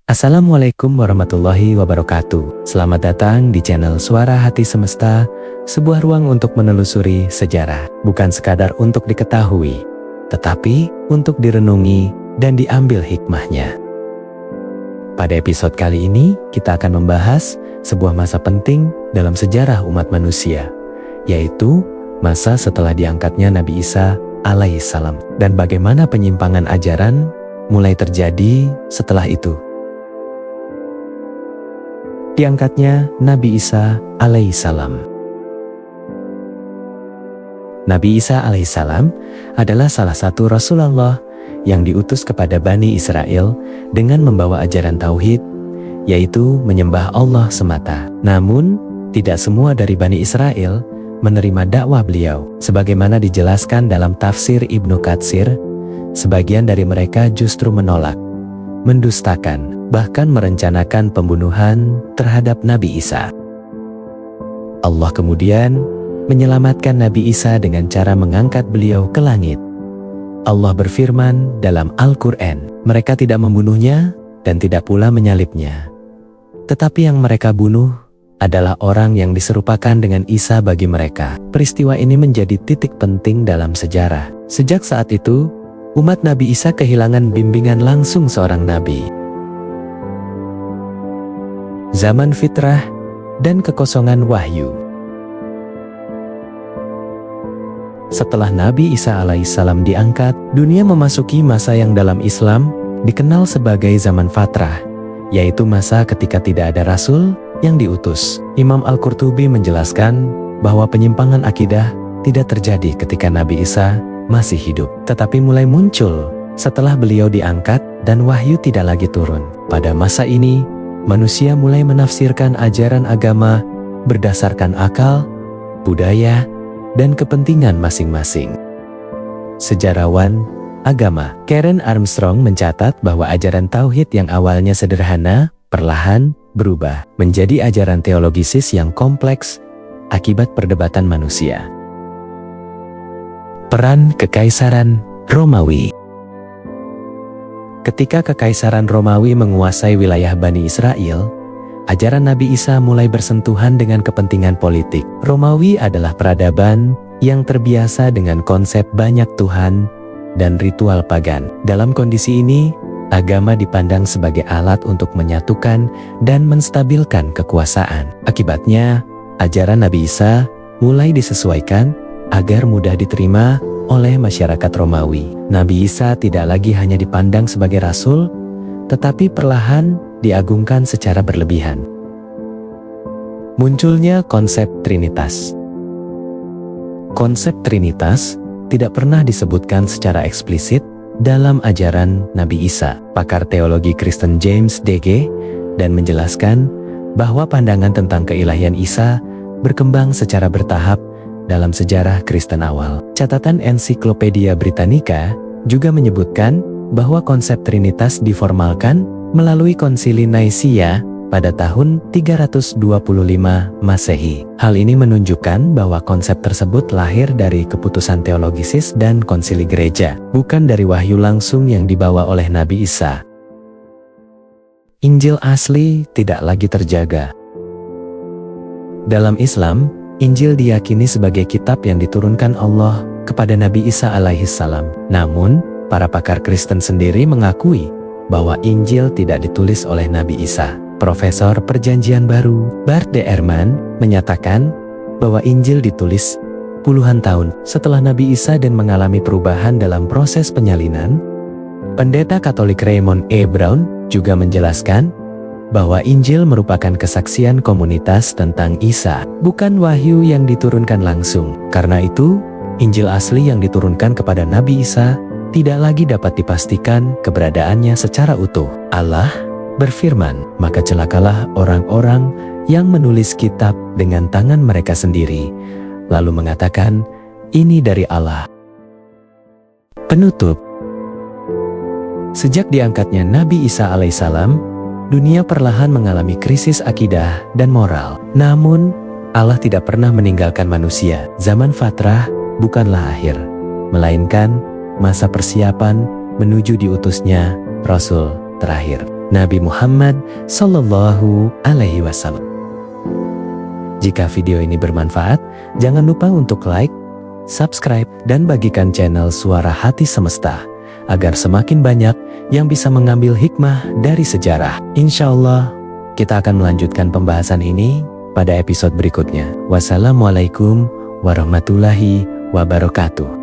Assalamualaikum warahmatullahi wabarakatuh. Selamat datang di channel Suara Hati Semesta, sebuah ruang untuk menelusuri sejarah, bukan sekadar untuk diketahui, tetapi untuk direnungi dan diambil hikmahnya. Pada episode kali ini, kita akan membahas sebuah masa penting dalam sejarah umat manusia, yaitu masa setelah diangkatnya Nabi Isa alaihissalam, dan bagaimana penyimpangan ajaran mulai terjadi setelah itu. Diangkatnya Nabi Isa alaihissalam. Nabi Isa alaihissalam adalah salah satu Rasulullah yang diutus kepada Bani Israel dengan membawa ajaran tauhid, yaitu menyembah Allah semata. Namun, tidak semua dari Bani Israel menerima dakwah beliau. Sebagaimana dijelaskan dalam tafsir Ibnu Katsir, sebagian dari mereka justru menolak, mendustakan, bahkan merencanakan pembunuhan terhadap Nabi Isa. Allah kemudian menyelamatkan Nabi Isa dengan cara mengangkat beliau ke langit. Allah berfirman dalam Al-Quran, mereka tidak membunuhnya dan tidak pula menyalibnya. Tetapi yang mereka bunuh adalah orang yang diserupakan dengan Isa bagi mereka. Peristiwa ini menjadi titik penting dalam sejarah. Sejak saat itu, umat Nabi Isa kehilangan bimbingan langsung seorang nabi. Zaman fitrah dan kekosongan wahyu. Setelah Nabi Isa alaihissalam diangkat, dunia memasuki masa yang dalam Islam dikenal sebagai zaman fatrah, yaitu masa ketika tidak ada rasul yang diutus. Imam Al-Qurtubi menjelaskan bahwa penyimpangan akidah tidak terjadi ketika Nabi Isa masih hidup, tetapi mulai muncul setelah beliau diangkat dan wahyu tidak lagi turun. Pada masa ini, manusia mulai menafsirkan ajaran agama berdasarkan akal, budaya, dan kepentingan masing-masing. Sejarawan agama Karen Armstrong mencatat bahwa ajaran tauhid yang awalnya sederhana, perlahan berubah menjadi ajaran teologisis yang kompleks akibat perdebatan manusia. Peran Kekaisaran Romawi. Ketika Kekaisaran Romawi menguasai wilayah Bani Israel, ajaran Nabi Isa mulai bersentuhan dengan kepentingan politik. Romawi adalah peradaban yang terbiasa dengan konsep banyak Tuhan dan ritual pagan. Dalam kondisi ini, agama dipandang sebagai alat untuk menyatukan dan menstabilkan kekuasaan. Akibatnya, ajaran Nabi Isa mulai disesuaikan agar mudah diterima oleh masyarakat Romawi. Nabi Isa tidak lagi hanya dipandang sebagai rasul, tetapi perlahan diagungkan secara berlebihan. Munculnya konsep Trinitas. Konsep Trinitas tidak pernah disebutkan secara eksplisit dalam ajaran Nabi Isa. Pakar teologi Kristen James D.G. dan menjelaskan bahwa pandangan tentang keilahian Isa berkembang secara bertahap dalam sejarah Kristen awal. Catatan Ensiklopedia Britannica juga menyebutkan bahwa konsep Trinitas diformalkan melalui Konsili Naisea pada tahun 325 Masehi. Hal ini menunjukkan bahwa konsep tersebut lahir dari keputusan teologisis dan konsili gereja, bukan dari wahyu langsung yang dibawa oleh Nabi Isa. Injil asli tidak lagi terjaga. Dalam Islam, Injil diyakini sebagai kitab yang diturunkan Allah kepada Nabi Isa alaihissalam. Namun, para pakar Kristen sendiri mengakui bahwa Injil tidak ditulis oleh Nabi Isa. Profesor Perjanjian Baru, Bart D. Ehrman, menyatakan bahwa Injil ditulis puluhan tahun setelah Nabi Isa dan mengalami perubahan dalam proses penyalinan. Pendeta Katolik Raymond E. Brown juga menjelaskan bahwa Injil merupakan kesaksian komunitas tentang Isa, bukan wahyu yang diturunkan langsung. Karena itu, Injil asli yang diturunkan kepada Nabi Isa tidak lagi dapat dipastikan keberadaannya secara utuh. Allah berfirman, "Maka celakalah orang-orang yang menulis kitab dengan tangan mereka sendiri, lalu mengatakan, 'Ini dari Allah.'" Penutup. Sejak diangkatnya Nabi Isa alaihissalam, dunia perlahan mengalami krisis akidah dan moral. Namun, Allah tidak pernah meninggalkan manusia. Zaman fatrah bukanlah akhir, melainkan masa persiapan menuju diutusnya Rasul terakhir. Nabi Muhammad Sallallahu Alaihi Wasallam. Jika video ini bermanfaat, jangan lupa untuk like, subscribe, dan bagikan channel Suara Hati Semesta, agar semakin banyak yang bisa mengambil hikmah dari sejarah. Insya Allah, kita akan melanjutkan pembahasan ini pada episode berikutnya. Wassalamualaikum warahmatullahi wabarakatuh.